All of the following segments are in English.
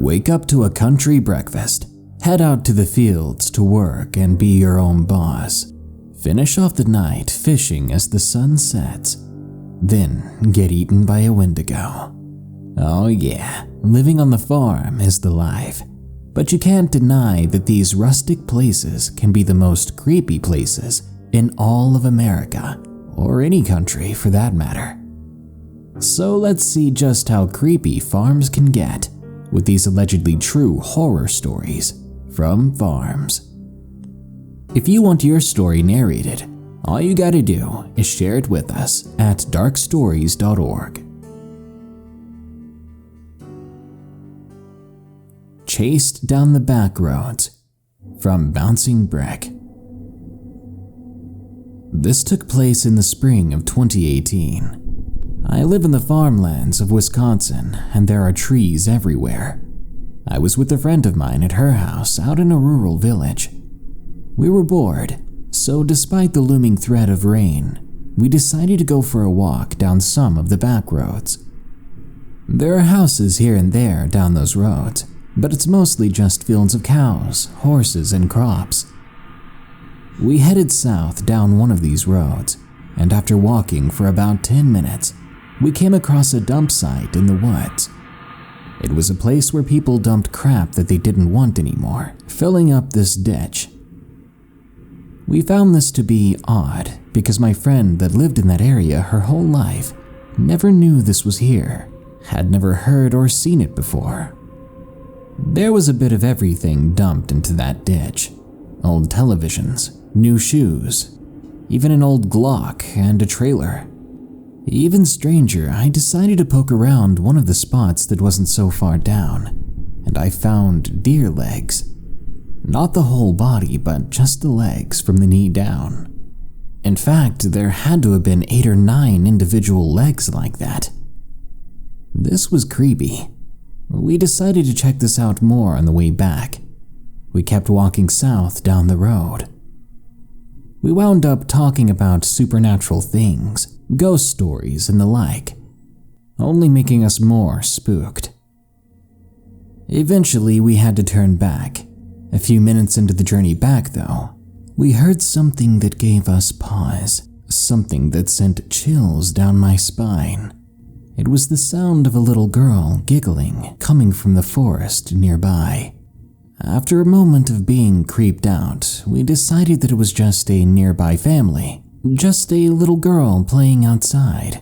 Wake up to a country breakfast. Head out to the fields to work and be your own boss. Finish off the night fishing as the sun sets. Then get eaten by a wendigo. Oh yeah, living on the farm is the life. But you can't deny that these rustic places can be the most creepy places in all of America, or any country for that matter. So let's see just how creepy farms can get with these allegedly true horror stories from farms. If you want your story narrated, all you gotta do is share it with us at darkstories.org. Chased down the back roads from Bouncing Brick. This took place in the spring of 2018. I live in the farmlands of Wisconsin, and there are trees everywhere. I was with a friend of mine at her house out in a rural village. We were bored, so despite the looming threat of rain, we decided to go for a walk down some of the back roads. There are houses here and there down those roads, but it's mostly just fields of cows, horses, and crops. We headed south down one of these roads, and after walking for about 10 minutes, we came across a dump site in the woods. It was a place where people dumped crap that they didn't want anymore, filling up this ditch. We found this to be odd because my friend that lived in that area her whole life never knew this was here, had never heard or seen it before. There was a bit of everything dumped into that ditch. Old televisions, new shoes, even an old Glock and a trailer. Even stranger, I decided to poke around one of the spots that wasn't so far down, and I found deer legs. Not the whole body, but just the legs from the knee down. In fact, there had to have been 8 or 9 individual legs like that. This was creepy. We decided to check this out more on the way back. We kept walking south down the road. We wound up talking about supernatural things, ghost stories, and the like, only making us more spooked. Eventually, we had to turn back. A few minutes into the journey back, though, we heard something that gave us pause, something that sent chills down my spine. It was the sound of a little girl giggling coming from the forest nearby. After a moment of being creeped out, we decided that it was just a nearby family, just a little girl playing outside.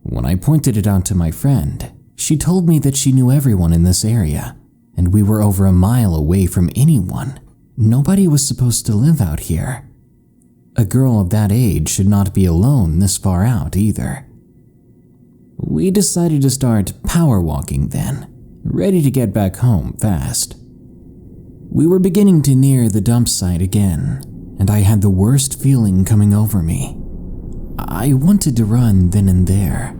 When I pointed it out to my friend, she told me that she knew everyone in this area, and we were over a mile away from anyone. Nobody was supposed to live out here. A girl of that age should not be alone this far out either. We decided to start power walking then, ready to get back home fast. We were beginning to near the dump site again, and I had the worst feeling coming over me. I wanted to run then and there.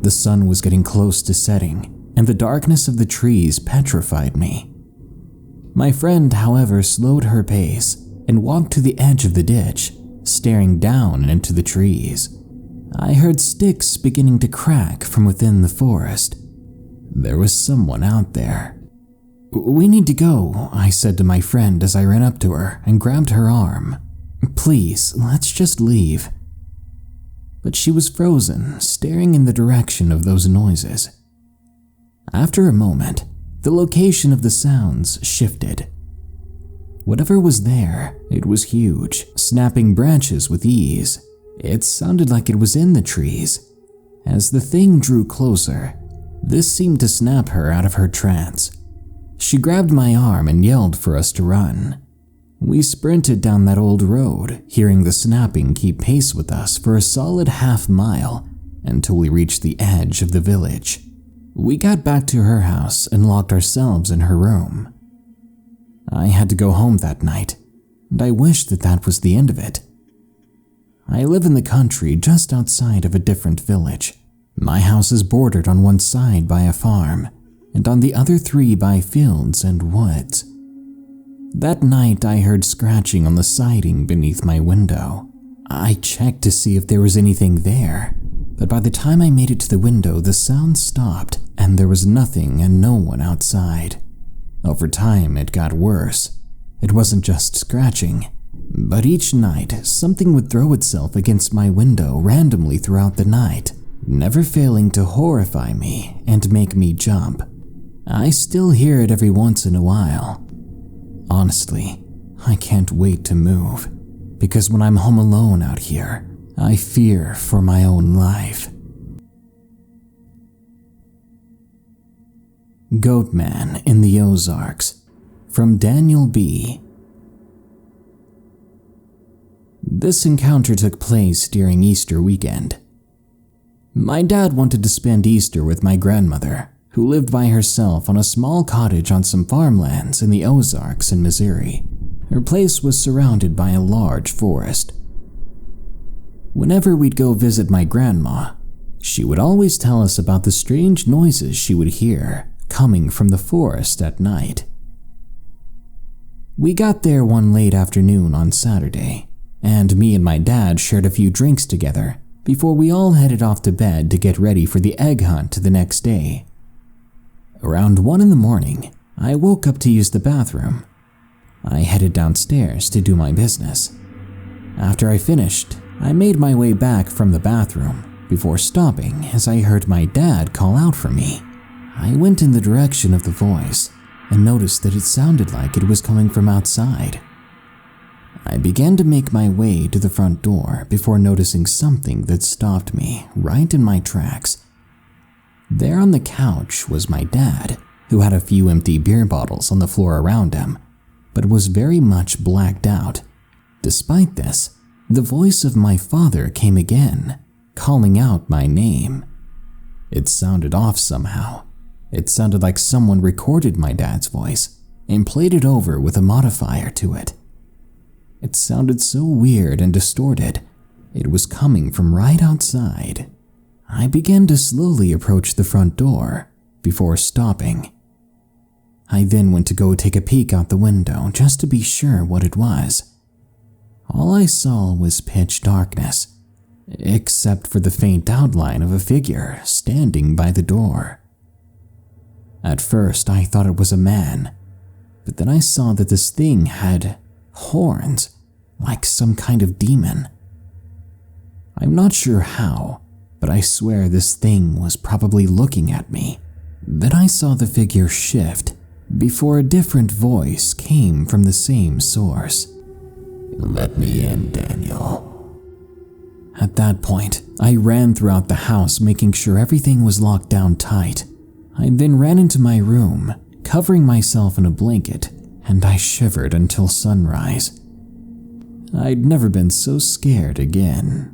The sun was getting close to setting, and the darkness of the trees petrified me. My friend, however, slowed her pace and walked to the edge of the ditch, staring down into the trees. I heard sticks beginning to crack from within the forest. There was someone out there. "We need to go," I said to my friend as I ran up to her and grabbed her arm. "Please, let's just leave." But she was frozen, staring in the direction of those noises. After a moment, the location of the sounds shifted. Whatever was there, it was huge, snapping branches with ease. It sounded like it was in the trees. As the thing drew closer, this seemed to snap her out of her trance. She grabbed my arm and yelled for us to run. We sprinted down that old road, hearing the snapping keep pace with us for a solid half-mile until we reached the edge of the village. We got back to her house and locked ourselves in her room. I had to go home that night, and I wished that that was the end of it. I live in the country just outside of a different village. My house is bordered on one side by a farm, and on the other 3 by fields and woods. That night I heard scratching on the siding beneath my window. I checked to see if there was anything there, but by the time I made it to the window, the sound stopped and there was nothing and no one outside. Over time, it got worse. It wasn't just scratching, but each night, something would throw itself against my window randomly throughout the night, never failing to horrify me and make me jump. I still hear it every once in a while. Honestly, I can't wait to move, because when I'm home alone out here, I fear for my own life. Goatman in the Ozarks, from Daniel B. This encounter took place during Easter weekend. My dad wanted to spend Easter with my grandmother, who lived by herself on a small cottage on some farmlands in the Ozarks in Missouri. Her place was surrounded by a large forest. Whenever we'd go visit my grandma, she would always tell us about the strange noises she would hear coming from the forest at night. We got there one late afternoon on Saturday, and me and my dad shared a few drinks together before we all headed off to bed to get ready for the egg hunt the next day. Around 1 in the morning, I woke up to use the bathroom. I headed downstairs to do my business. After I finished, I made my way back from the bathroom before stopping as I heard my dad call out for me. I went in the direction of the voice and noticed that it sounded like it was coming from outside. I began to make my way to the front door before noticing something that stopped me right in my tracks. There on the couch was my dad, who had a few empty beer bottles on the floor around him, but was very much blacked out. Despite this, the voice of my father came again, calling out my name. It sounded off somehow. It sounded like someone recorded my dad's voice and played it over with a modifier to it. It sounded so weird and distorted. It was coming from right outside. I began to slowly approach the front door before stopping. I then went to go take a peek out the window just to be sure what it was. All I saw was pitch darkness, except for the faint outline of a figure standing by the door. At first, I thought it was a man, but then I saw that this thing had horns, like some kind of demon. I'm not sure how, but I swear this thing was probably looking at me. Then I saw the figure shift before a different voice came from the same source. "Let me in, Daniel." At that point, I ran throughout the house, making sure everything was locked down tight. I then ran into my room, covering myself in a blanket, and I shivered until sunrise. I'd never been so scared again.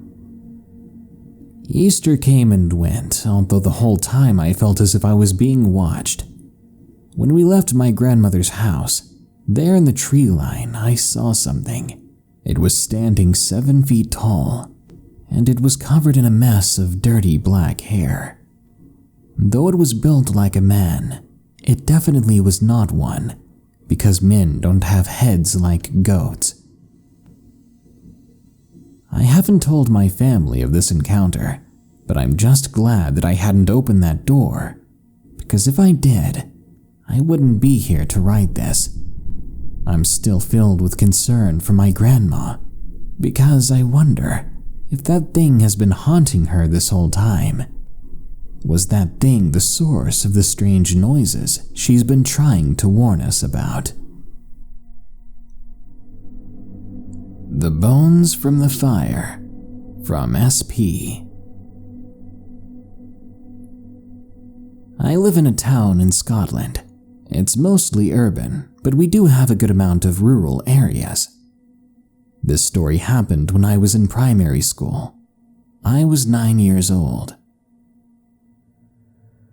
Easter came and went, although the whole time I felt as if I was being watched. When we left my grandmother's house, there in the tree line, I saw something. It was standing 7 feet tall, and it was covered in a mess of dirty black hair. Though it was built like a man, it definitely was not one, because men don't have heads like goats. I haven't told my family of this encounter, but I'm just glad that I hadn't opened that door, because if I did, I wouldn't be here to write this. I'm still filled with concern for my grandma, because I wonder if that thing has been haunting her this whole time. Was that thing the source of the strange noises she's been trying to warn us about? The Bones from the Fire, from SP. I live in a town in Scotland. It's mostly urban, but we do have a good amount of rural areas. This story happened when I was in primary school. I was 9 years old.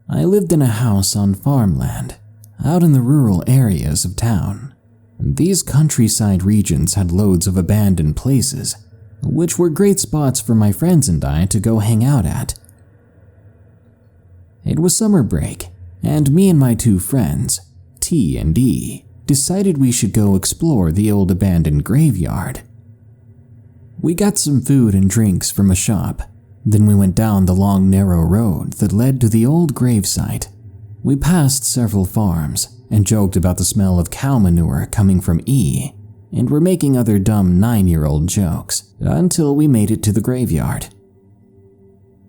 I lived in a house on farmland, out in the rural areas of town. These countryside regions had loads of abandoned places, which were great spots for my friends and I to go hang out at. It was summer break, and me and my 2 friends, T and E, decided we should go explore the old abandoned graveyard. We got some food and drinks from a shop. Then we went down the long narrow road that led to the old gravesite. We passed several farms and joked about the smell of cow manure coming from E, and were making other dumb 9-year-old jokes until we made it to the graveyard.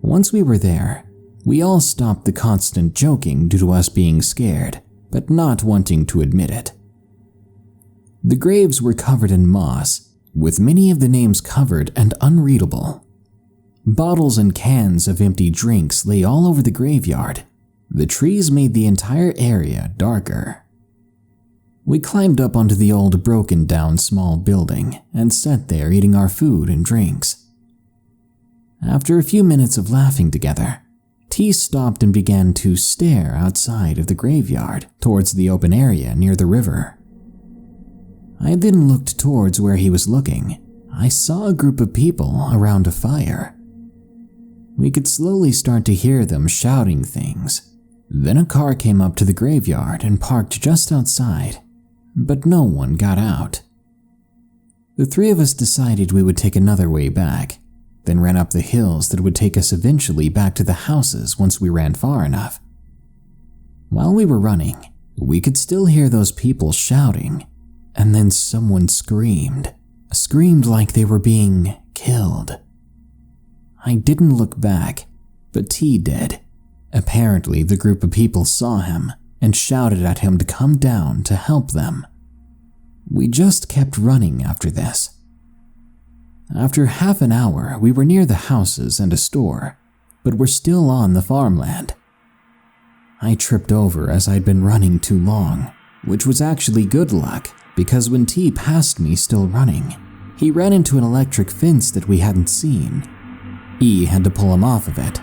Once we were there, we all stopped the constant joking due to us being scared, but not wanting to admit it. The graves were covered in moss, with many of the names covered and unreadable. Bottles and cans of empty drinks lay all over the graveyard. The trees made the entire area darker. We climbed up onto the old broken-down small building and sat there eating our food and drinks. After a few minutes of laughing together, T stopped and began to stare outside of the graveyard towards the open area near the river. I then looked towards where he was looking. I saw a group of people around a fire. We could slowly start to hear them shouting things. Then a car came up to the graveyard and parked just outside, but no one got out. The three of us decided we would take another way back, then ran up the hills that would take us eventually back to the houses once we ran far enough. While we were running, we could still hear those people shouting, and then someone screamed like they were being killed. I didn't look back, but T did. Apparently, the group of people saw him and shouted at him to come down to help them. We just kept running after this. After half an hour, we were near the houses and a store, but were still on the farmland. I tripped over as I'd been running too long, which was actually good luck because when T passed me still running, he ran into an electric fence that we hadn't seen. E had to pull him off of it.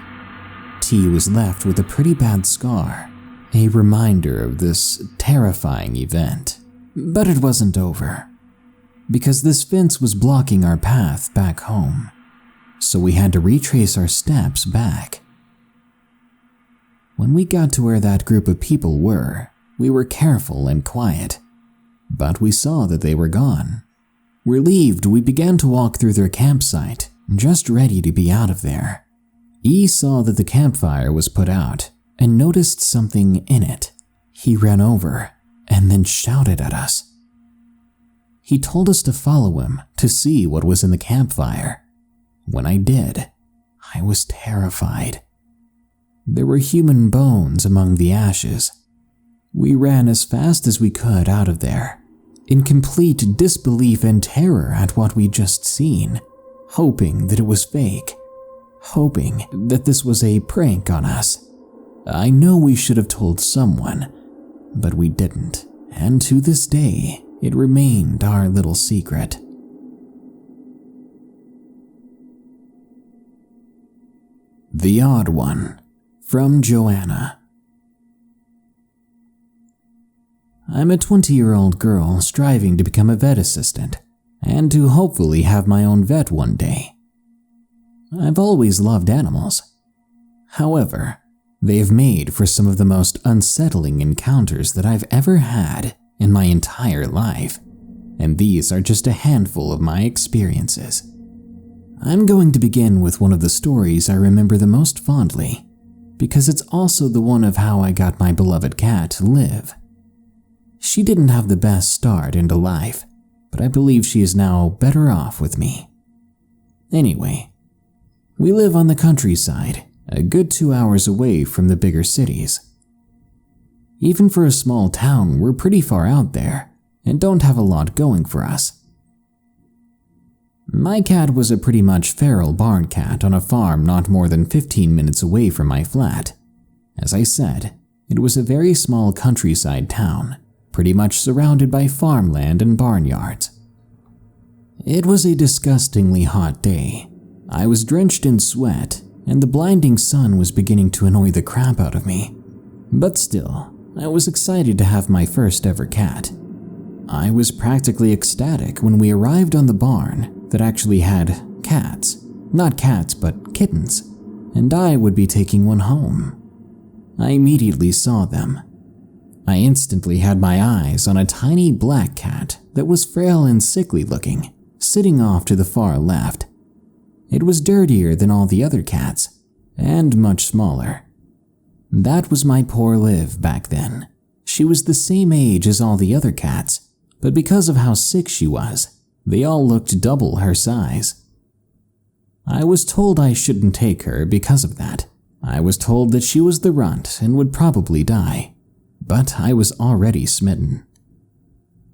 T was left with a pretty bad scar, a reminder of this terrifying event. But it wasn't over, because this fence was blocking our path back home, so we had to retrace our steps back. When we got to where that group of people were, we were careful and quiet, but we saw that they were gone. Relieved, we began to walk through their campsite, just ready to be out of there. E saw that the campfire was put out and noticed something in it. He ran over and then shouted at us. He told us to follow him to see what was in the campfire. When I did, I was terrified. There were human bones among the ashes. We ran as fast as we could out of there, in complete disbelief and terror at what we'd just seen, hoping that it was fake, hoping that this was a prank on us. I know we should have told someone, but we didn't, and to this day, it remained our little secret. The Odd One, from Joanna. I'm a 20-year-old girl striving to become a vet assistant and to hopefully have my own vet one day. I've always loved animals. However, they've made for some of the most unsettling encounters that I've ever had in my entire life, and these are just a handful of my experiences. I'm going to begin with one of the stories I remember the most fondly, because it's also the one of how I got my beloved cat, Liv. She didn't have the best start into life, but I believe she is now better off with me. Anyway, we live on the countryside, a good 2 hours away from the bigger cities. Even for a small town, we're pretty far out there and don't have a lot going for us. My cat was a pretty much feral barn cat on a farm not more than 15 minutes away from my flat. As I said, it was a very small countryside town, pretty much surrounded by farmland and barnyards. It was a disgustingly hot day. I was drenched in sweat, and the blinding sun was beginning to annoy the crap out of me. But still, I was excited to have my first ever cat. I was practically ecstatic when we arrived on the barn that actually had cats. Not cats, but kittens, and I would be taking one home. I immediately saw them. I instantly had my eyes on a tiny black cat that was frail and sickly looking, sitting off to the far left. It was dirtier than all the other cats, and much smaller. That was my poor Liv back then. She was the same age as all the other cats, but because of how sick she was, they all looked double her size. I was told I shouldn't take her because of that. I was told that she was the runt and would probably die, but I was already smitten.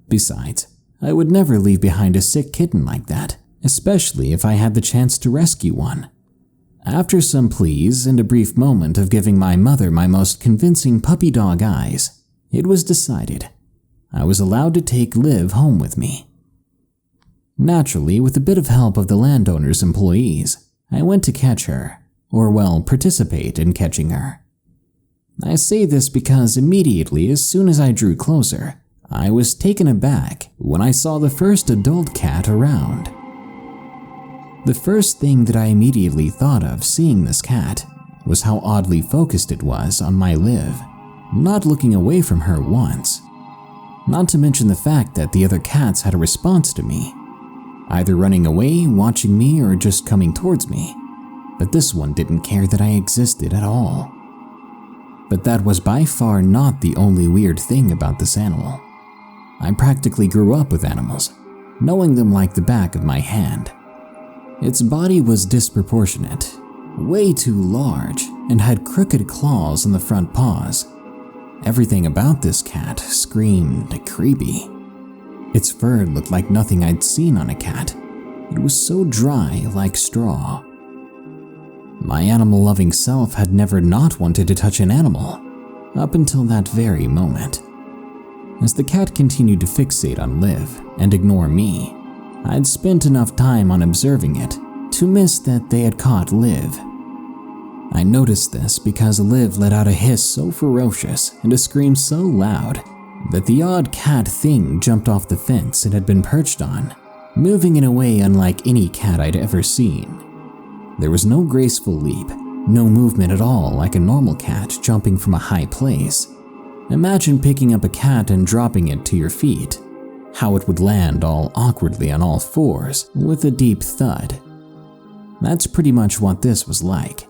Besides, I would never leave behind a sick kitten like that, especially if I had the chance to rescue one. After some pleas and a brief moment of giving my mother my most convincing puppy dog eyes, it was decided. I was allowed to take Liv home with me. Naturally, with a bit of help of the landowner's employees, I went to catch her, or well, participate in catching her. I say this because immediately as soon as I drew closer, I was taken aback when I saw the first adult cat around. The first thing that I immediately thought of seeing this cat was how oddly focused it was on my Liv, not looking away from her once. Not to mention the fact that the other cats had a response to me, either running away, watching me, or just coming towards me, but this one didn't care that I existed at all. But that was by far not the only weird thing about this animal. I practically grew up with animals, knowing them like the back of my hand. Its body was disproportionate, way too large, and had crooked claws on the front paws. Everything about this cat screamed creepy. Its fur looked like nothing I'd seen on a cat. It was so dry like straw. My animal-loving self had never not wanted to touch an animal, up until that very moment. As the cat continued to fixate on Liv and ignore me, I'd spent enough time on observing it to miss that they had caught Liv. I noticed this because Liv let out a hiss so ferocious and a scream so loud that the odd cat thing jumped off the fence it had been perched on, moving in a way unlike any cat I'd ever seen. There was no graceful leap, no movement at all like a normal cat jumping from a high place. Imagine picking up a cat and dropping it to your feet. How it would land all awkwardly on all fours with a deep thud. That's pretty much what this was like.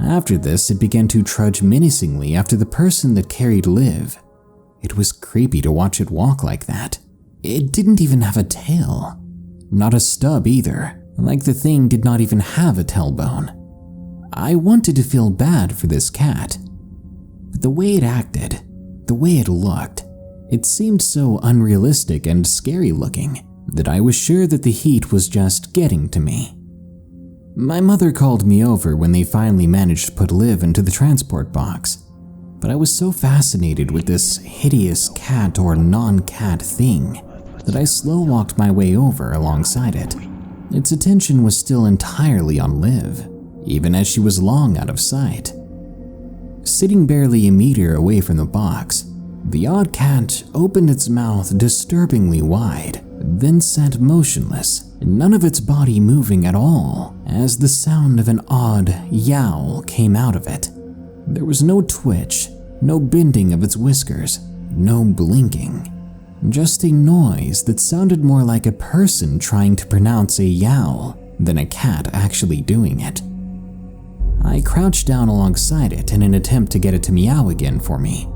After this, it began to trudge menacingly after the person that carried Liv. It was creepy to watch it walk like that. It didn't even have a tail. Not a stub either, like the thing did not even have a tailbone. I wanted to feel bad for this cat, but the way it acted, the way it looked, it seemed so unrealistic and scary looking that I was sure that the heat was just getting to me. My mother called me over when they finally managed to put Liv into the transport box, but I was so fascinated with this hideous cat or non-cat thing that I slow-walked my way over alongside it. Its attention was still entirely on Liv, even as she was long out of sight. Sitting barely a meter away from the box, the odd cat opened its mouth disturbingly wide, then sat motionless, none of its body moving at all, as the sound of an odd yowl came out of it. There was no twitch, no bending of its whiskers, no blinking, just a noise that sounded more like a person trying to pronounce a yowl than a cat actually doing it. I crouched down alongside it in an attempt to get it to meow again for me.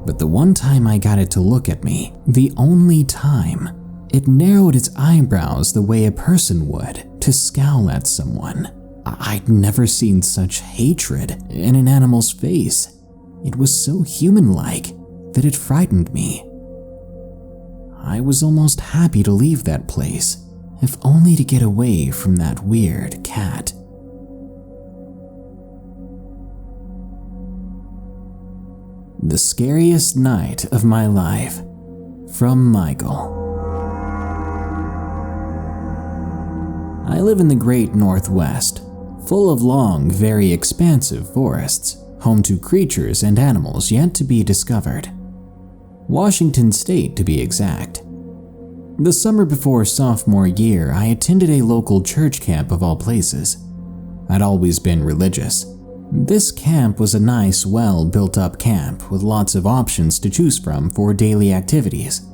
But the one time I got it to look at me, the only time, it narrowed its eyebrows the way a person would to scowl at someone. I'd never seen such hatred in an animal's face. It was so human-like that it frightened me. I was almost happy to leave that place, if only to get away from that weird cat. The scariest night of my life, from Michael. I live in the great Northwest, full of long, very expansive forests, home to creatures and animals yet to be discovered. Washington State, to be exact. The summer before sophomore year, I attended a local church camp of all places. I'd always been religious. This camp was a nice, well-built-up camp with lots of options to choose from for daily activities.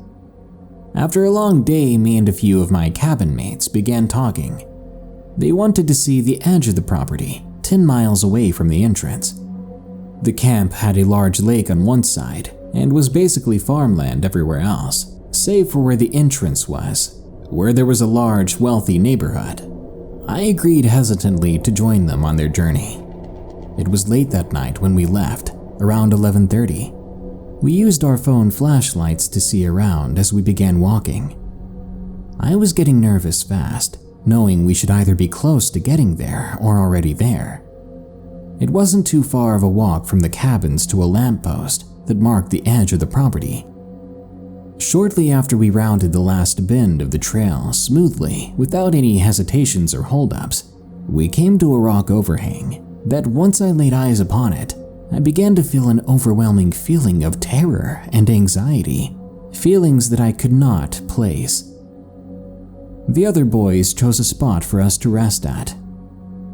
After a long day, me and a few of my cabin mates began talking. They wanted to see the edge of the property, 10 miles away from the entrance. The camp had a large lake on one side and was basically farmland everywhere else, save for where the entrance was, where there was a large, wealthy neighborhood. I agreed hesitantly to join them on their journey. It was late that night when we left, around 11:30. We used our phone flashlights to see around as we began walking. I was getting nervous fast, knowing we should either be close to getting there or already there. It wasn't too far of a walk from the cabins to a lamppost that marked the edge of the property. Shortly after we rounded the last bend of the trail smoothly, without any hesitations or holdups, we came to a rock overhang that once I laid eyes upon it, I began to feel an overwhelming feeling of terror and anxiety, feelings that I could not place. The other boys chose a spot for us to rest at.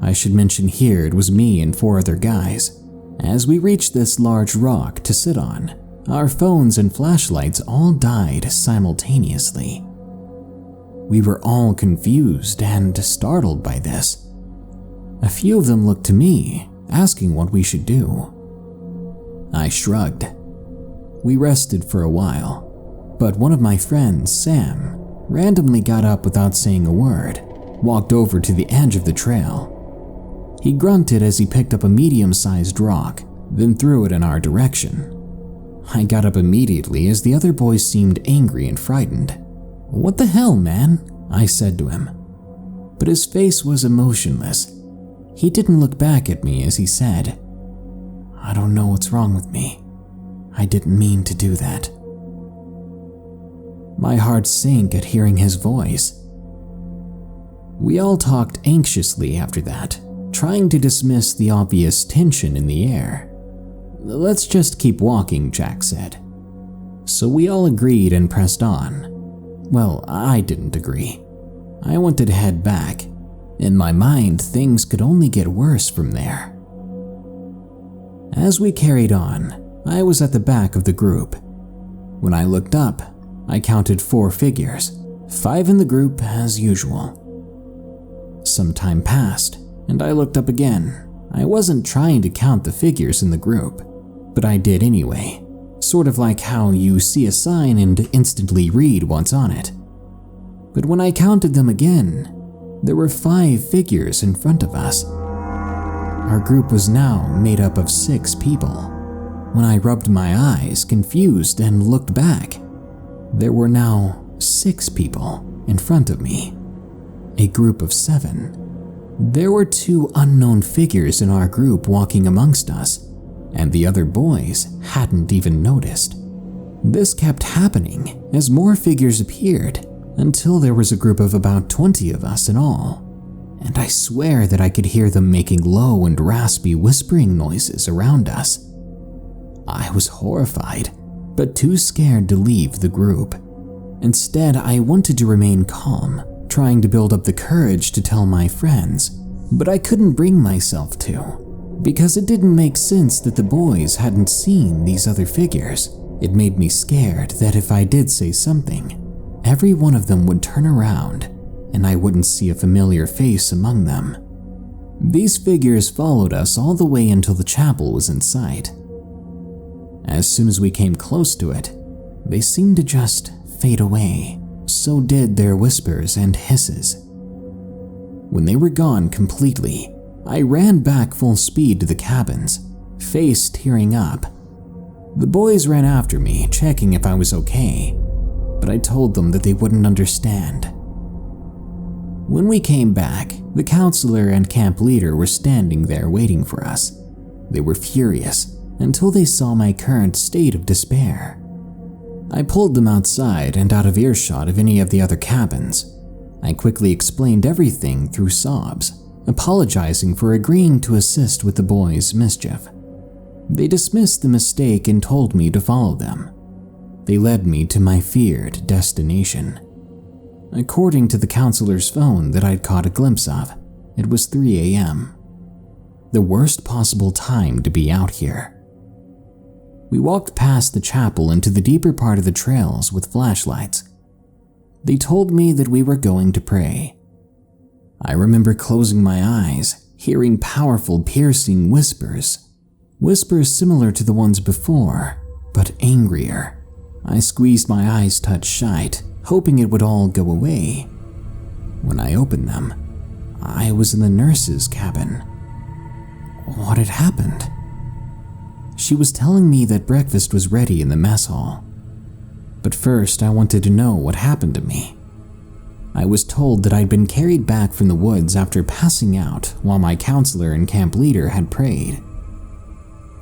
I should mention here it was me and 4 other guys. As we reached this large rock to sit on, our phones and flashlights all died simultaneously. We were all confused and startled by this. A few of them looked to me, asking what we should do. I shrugged. We rested for a while, but one of my friends, Sam, randomly got up without saying a word, walked over to the edge of the trail. He grunted as he picked up a medium-sized rock, then threw it in our direction. I got up immediately as the other boys seemed angry and frightened. "What the hell, man?" I said to him. But his face was emotionless. He didn't look back at me as he said, "I don't know what's wrong with me. I didn't mean to do that." My heart sank at hearing his voice. We all talked anxiously after that, trying to dismiss the obvious tension in the air. "Let's just keep walking," Jack said. So we all agreed and pressed on. Well, I didn't agree. I wanted to head back. In my mind, things could only get worse from there. As we carried on, I was at the back of the group. When I looked up, I counted 4 figures, 5 in the group as usual. Some time passed, and I looked up again. I wasn't trying to count the figures in the group, but I did anyway, sort of like how you see a sign and instantly read what's on it. But when I counted them again, there were 5 figures in front of us. Our group was now made up of 6 people. When I rubbed my eyes, confused, and looked back, there were now 6 people in front of me. A group of 7. There were 2 unknown figures in our group walking amongst us, and the other boys hadn't even noticed. This kept happening as more figures appeared, until there was a group of about 20 of us in all, and I swear that I could hear them making low and raspy whispering noises around us. I was horrified, but too scared to leave the group. Instead, I wanted to remain calm, trying to build up the courage to tell my friends, but I couldn't bring myself to, because it didn't make sense that the boys hadn't seen these other figures. It made me scared that if I did say something, every one of them would turn around and I wouldn't see a familiar face among them. These figures followed us all the way until the chapel was in sight. As soon as we came close to it, they seemed to just fade away. So did their whispers and hisses. When they were gone completely, I ran back full speed to the cabins, face tearing up. The boys ran after me, checking if I was okay, but I told them that they wouldn't understand. When we came back, the counselor and camp leader were standing there waiting for us. They were furious until they saw my current state of despair. I pulled them outside and out of earshot of any of the other cabins. I quickly explained everything through sobs, apologizing for agreeing to assist with the boys' mischief. They dismissed the mistake and told me to follow them. They led me to my feared destination. According to the counselor's phone that I'd caught a glimpse of, it was 3 a.m. The worst possible time to be out here. We walked past the chapel into the deeper part of the trails with flashlights. They told me that we were going to pray. I remember closing my eyes, hearing powerful, piercing whispers. Whispers similar to the ones before, but angrier. I squeezed my eyes touch shut, hoping it would all go away. When I opened them, I was in the nurse's cabin. What had happened? She was telling me that breakfast was ready in the mess hall. But first, I wanted to know what happened to me. I was told that I'd been carried back from the woods after passing out while my counselor and camp leader had prayed.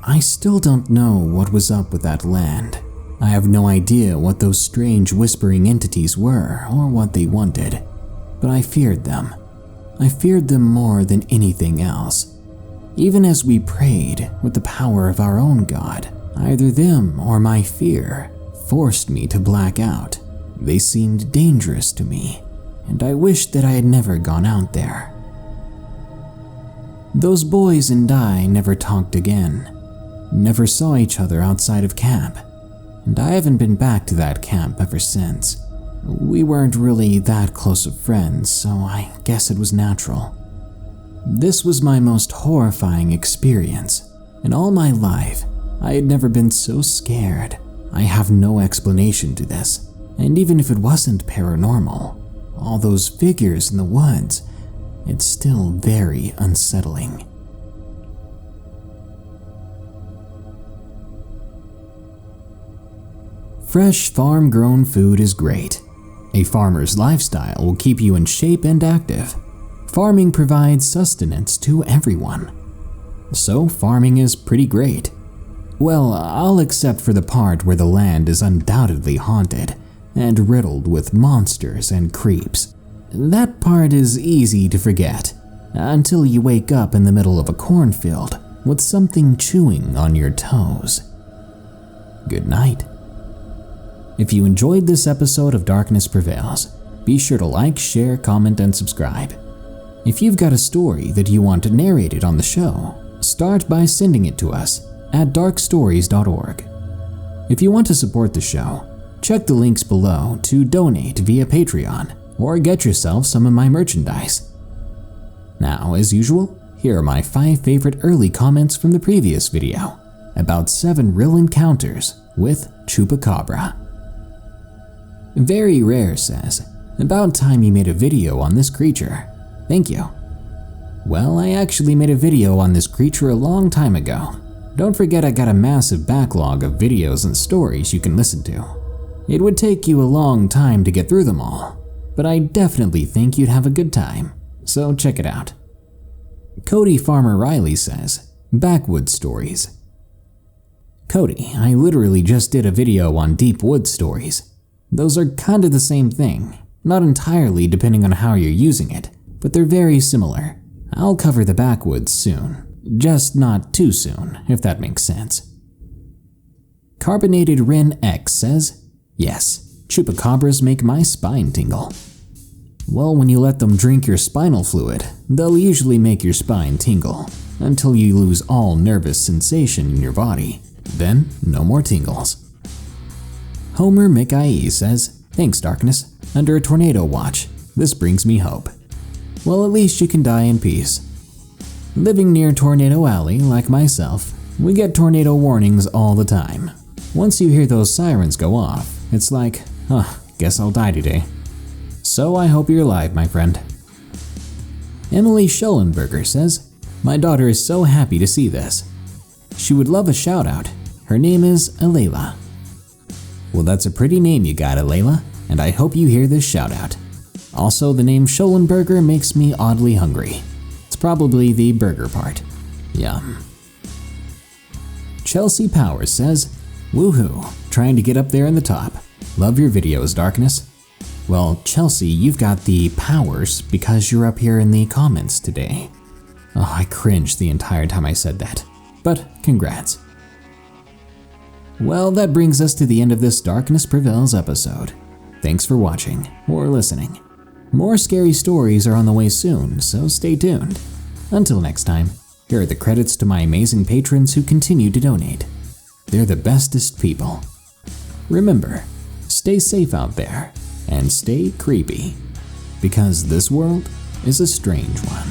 I still don't know what was up with that land. I have no idea what those strange whispering entities were or what they wanted, but I feared them. I feared them more than anything else. Even as we prayed with the power of our own God, either them or my fear forced me to black out. They seemed dangerous to me, and I wished that I had never gone out there. Those boys and I never talked again, never saw each other outside of camp, and I haven't been back to that camp ever since. We weren't really that close of friends, so I guess it was natural. This was my most horrifying experience. In all my life, I had never been so scared. I have no explanation to this, and even if it wasn't paranormal, all those figures in the woods, it's still very unsettling. Fresh farm-grown food is great. A farmer's lifestyle will keep you in shape and active. Farming provides sustenance to everyone. So farming is pretty great. Well, I'll accept for the part where the land is undoubtedly haunted and riddled with monsters and creeps. That part is easy to forget, until you wake up in the middle of a cornfield with something chewing on your toes. Good night. If you enjoyed this episode of Darkness Prevails, be sure to like, share, comment, and subscribe. If you've got a story that you want narrated on the show, start by sending it to us at darkstories.org. If you want to support the show, check the links below to donate via Patreon or get yourself some of my merchandise. Now, as usual, here are my 5 favorite early comments from the previous video about 7 real encounters with Chupacabra. Very Rare says, "About time you made a video on this creature. Thank you." Well, I actually made a video on this creature a long time ago. Don't forget I got a massive backlog of videos and stories you can listen to. It would take you a long time to get through them all, but I definitely think you'd have a good time, so check it out. Cody Farmer Riley says, "Backwoods stories." Cody, I literally just did a video on deep woods stories. Those are kind of the same thing, not entirely depending on how you're using it, but they're very similar. I'll cover the backwoods soon, just not too soon, if that makes sense. Carbonated Ren X says, "Yes, chupacabras make my spine tingle." Well, when you let them drink your spinal fluid, they'll usually make your spine tingle, until you lose all nervous sensation in your body. Then, no more tingles. Homer McIE says, "Thanks, Darkness. Under a tornado watch. This brings me hope." Well, at least you can die in peace. Living near Tornado Alley, like myself, we get tornado warnings all the time. Once you hear those sirens go off, it's like, guess I'll die today. So I hope you're alive, my friend. Emily Schellenberger says, "My daughter is so happy to see this. She would love a shout out. Her name is Alayla." Well, that's a pretty name you got, Alayla, and I hope you hear this shout out. Also, the name Schellenberger makes me oddly hungry. It's probably the burger part. Yum. Chelsea Powers says, "Woohoo, trying to get up there in the top. Love your videos, Darkness." Well, Chelsea, you've got the powers because you're up here in the comments today. Oh, I cringed the entire time I said that, but congrats. Well, that brings us to the end of this Darkness Prevails episode. Thanks for watching or listening. More scary stories are on the way soon, so stay tuned. Until next time, here are the credits to my amazing patrons who continue to donate. They're the bestest people. Remember, stay safe out there and stay creepy, because this world is a strange one.